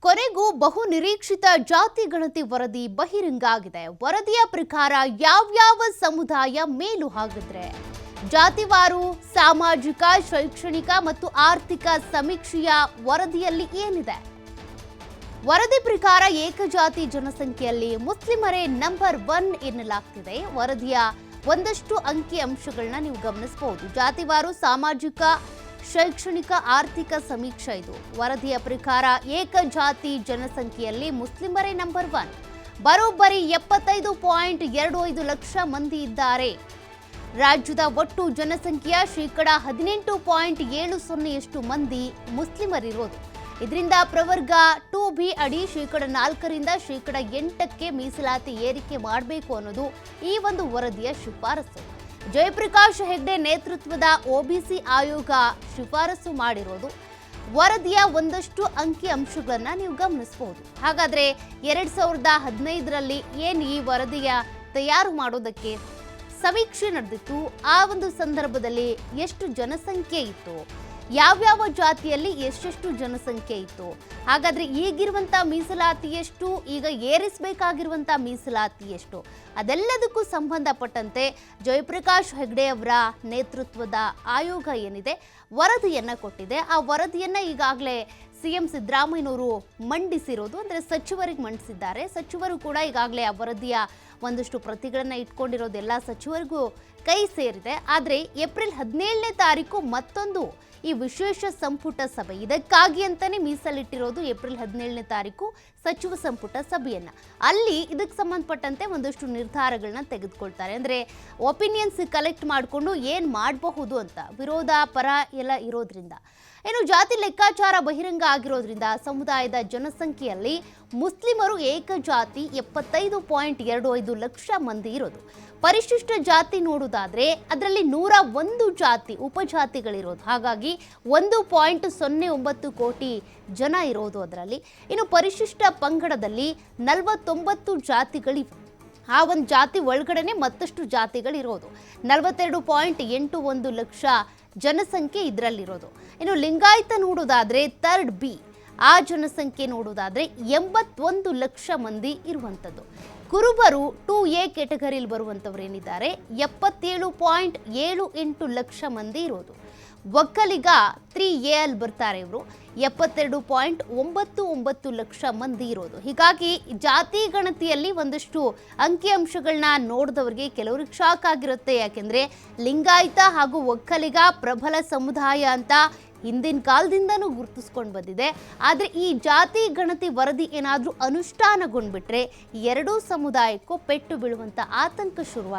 ಕೊನೆಗೂ ಬಹು ನಿರೀಕ್ಷಿತ ಜಾತಿ ಗಣತಿ ವರದಿ ಬಹಿರಂಗ ಆಗಿದೆ. ವರದಿಯ ಪ್ರಕಾರ ಯಾವ್ಯಾವ ಸಮುದಾಯ ಮೇಲು ಹಾಗಿದ್ರೆ ಜಾತಿವಾರು ಸಾಮಾಜಿಕ ಶೈಕ್ಷಣಿಕ ಮತ್ತು ಆರ್ಥಿಕ ಸಮೀಕ್ಷೆಯ ವರದಿಯಲ್ಲಿ ಏನಿದೆ? ವರದಿ ಪ್ರಕಾರ ಏಕಜಾತಿ ಜನಸಂಖ್ಯೆಯಲ್ಲಿ ಮುಸ್ಲಿಮರೇ ನಂಬರ್ 1 ಎನ್ನಲಾಗ್ತಿದೆ. ವರದಿಯ ಒಂದಷ್ಟು ಅಂಕಿ ಅಂಶಗಳನ್ನ ನೀವು ಗಮನಿಸಬಹುದು. ಜಾತಿವಾರು ಸಾಮಾಜಿಕ ಶೈಕ್ಷಣಿಕ ಆರ್ಥಿಕ ಸಮೀಕ್ಷೆ ಇದು. ವರದಿಯ ಪ್ರಕಾರ ಏಕಜಾತಿ ಜನಸಂಖ್ಯೆಯಲ್ಲಿ ಮುಸ್ಲಿಮರೇ ನಂಬರ್ 1. ಬರೋಬ್ಬರಿ 75.25 ಲಕ್ಷ ಮಂದಿ ಇದ್ದಾರೆ. ರಾಜ್ಯದ ಒಟ್ಟು ಜನಸಂಖ್ಯೆಯ ಶೇಕಡ 18.70% ಮಂದಿ ಮುಸ್ಲಿಮರಿರೋದು. ಇದರಿಂದ ಪ್ರವರ್ಗ 2B ಅಡಿ ಶೇಕಡ 4ರಿಂದ ಶೇಕಡ 8ಕ್ಕೆ ಮೀಸಲಾತಿ ಏರಿಕೆ ಮಾಡಬೇಕು ಅನ್ನೋದು ಈ ಒಂದು ವರದಿಯ ಶಿಫಾರಸು. ಜಯಪ್ರಕಾಶ್ ಹೆಗ್ಡೆ ನೇತೃತ್ವದ ಒಬಿಸಿ ಆಯೋಗ ಶಿಫಾರಸು ಮಾಡಿರೋದು. ವರದಿಯ ಒಂದಷ್ಟು ಅಂಕಿ ಅಂಶಗಳನ್ನ ನೀವು ಗಮನಿಸಬಹುದು. ಹಾಗಾದ್ರೆ 2015ರಲ್ಲಿ ಏನು ಈ ವರದಿಯ ತಯಾರು ಮಾಡೋದಕ್ಕೆ ಸಮೀಕ್ಷೆ ನಡೆದಿತ್ತು, ಆ ಒಂದು ಸಂದರ್ಭದಲ್ಲಿ ಎಷ್ಟು ಜನಸಂಖ್ಯೆ ಇತ್ತು, ಯಾವ್ಯಾವ ಜಾತಿಯಲ್ಲಿ ಎಷ್ಟೆಷ್ಟು ಜನಸಂಖ್ಯೆ ಇತ್ತು, ಹಾಗಾದ್ರೆ ಈಗಿರುವಂತ ಮೀಸಲಾತಿ ಎಷ್ಟು, ಈಗ ಏರಿಸಬೇಕಾಗಿರುವಂತ ಮೀಸಲಾತಿ ಎಷ್ಟು, ಅದೆಲ್ಲದಕ್ಕೂ ಸಂಬಂಧಪಟ್ಟಂತೆ ಜಯಪ್ರಕಾಶ್ ಹೆಗ್ಡೆ ಅವರ ನೇತೃತ್ವದ ಆಯೋಗ ಏನಿದೆ ವರದಿಯನ್ನ ಕೊಟ್ಟಿದೆ. ಆ ವರದಿಯನ್ನ ಈಗಾಗಲೇ ಸಿಎಂ ಸಿದ್ದರಾಮಯ್ಯನವರು ಮಂಡಿಸಿರೋದು, ಅಂದರೆ ಸಚಿವರಿಗೆ ಮಂಡಿಸಿದ್ದಾರೆ. ಸಚಿವರು ಕೂಡ ಈಗಾಗಲೇ ಆ ವರದಿಯ ಒಂದಷ್ಟು ಪ್ರತಿಗಳನ್ನ ಇಟ್ಕೊಂಡಿರೋದು ಎಲ್ಲ ಸಚಿವರಿಗೂ ಕೈ ಸೇರಿದೆ. ಆದರೆ ಏಪ್ರಿಲ್ 17ನೇ ತಾರೀಕು ಮತ್ತೊಂದು ಈ ವಿಶೇಷ ಸಂಪುಟ ಸಭೆ, ಇದಕ್ಕಾಗಿ ಅಂತಾನೆ ಮೀಸಲಿಟ್ಟಿರೋದು ಏಪ್ರಿಲ್ 17ನೇ ತಾರೀಕು ಸಚಿವ ಸಂಪುಟ ಸಭೆಯನ್ನ. ಅಲ್ಲಿ ಇದಕ್ಕೆ ಸಂಬಂಧಪಟ್ಟಂತೆ ಒಂದಷ್ಟು ನಿರ್ಧಾರಗಳನ್ನ ತೆಗೆದುಕೊಳ್ತಾರೆ. ಅಂದರೆ ಒಪಿನಿಯನ್ಸ್ ಕಲೆಕ್ಟ್ ಮಾಡಿಕೊಂಡು ಏನು ಮಾಡಬಹುದು ಅಂತ. ವಿರೋಧ ಪರ ಎಲ್ಲ ಇರೋದ್ರಿಂದ, ಏನು ಜಾತಿ ಲೆಕ್ಕಾಚಾರ ಬಹಿರಂಗ ಆಗಿರೋದ್ರಿಂದ ಸಮುದಾಯದ ಜನಸಂಖ್ಯೆಯಲ್ಲಿ ಮುಸ್ಲಿಮರು ಏಕಜಾತಿ 75.25 ಲಕ್ಷ ಮಂದಿ ಇರೋದು. ಪರಿಶಿಷ್ಟ ಜಾತಿ ನೋಡುವುದಾದ್ರೆ ಅದರಲ್ಲಿ 101 ಜಾತಿ ಉಪಜಾತಿಗಳಿರೋದು. ಹಾಗಾಗಿ 1.09 ಕೋಟಿ ಜನ ಇರೋದು ಅದರಲ್ಲಿ. ಇನ್ನು ಪರಿಶಿಷ್ಟ ಪಂಗಡದಲ್ಲಿ 49 ಜಾತಿಗಳಿವೆ. ಆ ಒಂದು ಜಾತಿ ಒಳಗಡೆನೆ ಮತ್ತಷ್ಟು ಜಾತಿಗಳಿರೋದು. 42.81 ಲಕ್ಷ ಜನಸಂಖ್ಯೆ ಇದರಲ್ಲಿರೋದು. ಇನ್ನು ಲಿಂಗಾಯತ ನೋಡೋದಾದ್ರೆ ಥರ್ಡ್ ಬಿ, ಆ ಜನಸಂಖ್ಯೆ ನೋಡೋದಾದ್ರೆ 81 ಲಕ್ಷ ಮಂದಿ ಇರುವಂಥದ್ದು. ಕುರುಬರು 2A ಕೆಟಗರಿಯಲ್ಲಿ ಬರುವಂಥವ್ರು ಏನಿದ್ದಾರೆ 77.78 ಲಕ್ಷ ಮಂದಿ ಇರೋದು. ಒಕ್ಕಲಿಗ 3A ಅಲ್ಲಿ ಬರ್ತಾರೆ ಇವರು, 72.99 ಲಕ್ಷ ಮಂದಿ ಇರೋದು. ಹೀಗಾಗಿ ಜಾತಿ ಗಣತಿಯಲ್ಲಿ ಒಂದಷ್ಟು ಅಂಕಿಅಂಶಗಳನ್ನ ನೋಡಿದವರಿಗೆ ಕೆಲವರಿಗೆ ಶಾಕ್ ಆಗಿರುತ್ತೆ. ಯಾಕೆಂದ್ರೆ ಲಿಂಗಾಯತ ಹಾಗೂ ಒಕ್ಕಲಿಗ ಪ್ರಬಲ ಸಮುದಾಯ ಅಂತ ಹಿಂದಿನ ಕಾಲದಿಂದನೂ ಗುರುತಿಸ್ಕೊಂಡು ಬಂದಿದೆ. ಆದರೆ ಈ ಜಾತಿ ಗಣತಿ ವರದಿ ಏನಾದರೂ ಅನುಷ್ಠಾನಗೊಂಡ್ಬಿಟ್ರೆ ಎರಡೂ ಸಮುದಾಯಕ್ಕೂ ಪೆಟ್ಟು ಬೀಳುವಂಥ ಆತಂಕ ಶುರುವಾಗಿದೆ.